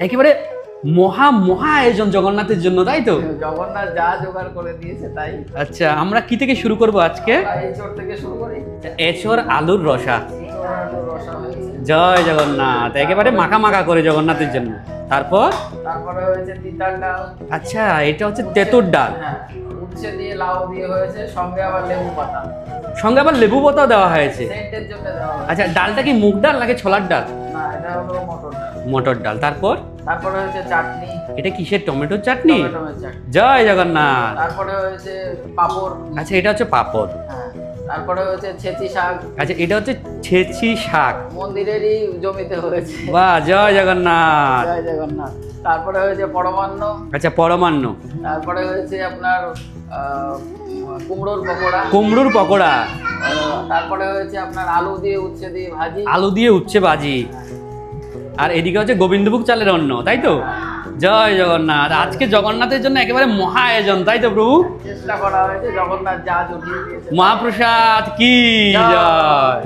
একেবারে মহা মহা আয়োজন জগন্নাথের জন্য, তাই তো? জগন্নাথ যা জোগাড় করে দিয়েছে তাই। আচ্ছা, আমরা কি থেকে শুরু করব আজকে? এঁচড় থেকে শুরু করি। এঁচড় আলুর রসা। এঁচড় আলুর রসা হয়েছে। জয় জগন্নাথ, একেবারে মাখা মাখা করে জগন্নাথের জন্য। তারপরে হয়েছে তিতার ডাল। আচ্ছা, এটা হচ্ছে তেঁতুর ডাল। হ্যাঁ, উচ্ছে দিয়ে লাউ দিয়ে হয়েছে, সঙ্গে আবার লেবু পাতা। সঙ্গে আবার লেবু পাতাও দেওয়া হয়েছে। সেন্টের জন্য দেওয়া হয়েছে। আচ্ছা, ডালটা কি মুগ ডাল নাকি ছোলার ডাল? না, এটা হলো মটর ডাল। মটর ডাল। তারপরে হয়েছে চাটনি। এটা কিসের? টমেটোর চাটনি। টমেটোর চাটনি। জয় জগন্নাথ। তারপরে হয়েছে পাঁপড়। আচ্ছা, এটা হচ্ছে পাঁপড়। হ্যাঁ, তারপরে হচ্ছে ছেঁচি শাক। আচ্ছা, এটা হচ্ছে ছেঁচি শাক। মন্দিরেরই জমিতে হয়েছে। বাহ, জয় জগন্নাথ। জয় জগন্নাথ। তারপরে হয়েছে পরমান্ন। আচ্ছা, পরমান্ন। তারপরে হয়েছে আপনার কুমড়োর পকোড়া। কুমড়োর পকোড়া। তারপরে হয়েছে আপনার আলু দিয়ে উচ্ছে দিয়ে ভাজি। আলু দিয়ে উচ্ছে ভাজি। আর এদিকে হচ্ছে গোবিন্দভোগ চালের অন্ন, তাই তো? জয় জগন্নাথ। আজকে জগন্নাথের জন্য একেবারে মহা আয়োজন, তাই তো প্রভু? চেষ্টা করা হয়েছে, জগন্নাথ যা জুটিয়ে দিয়েছে। মহাপ্রসাদ কি জয়।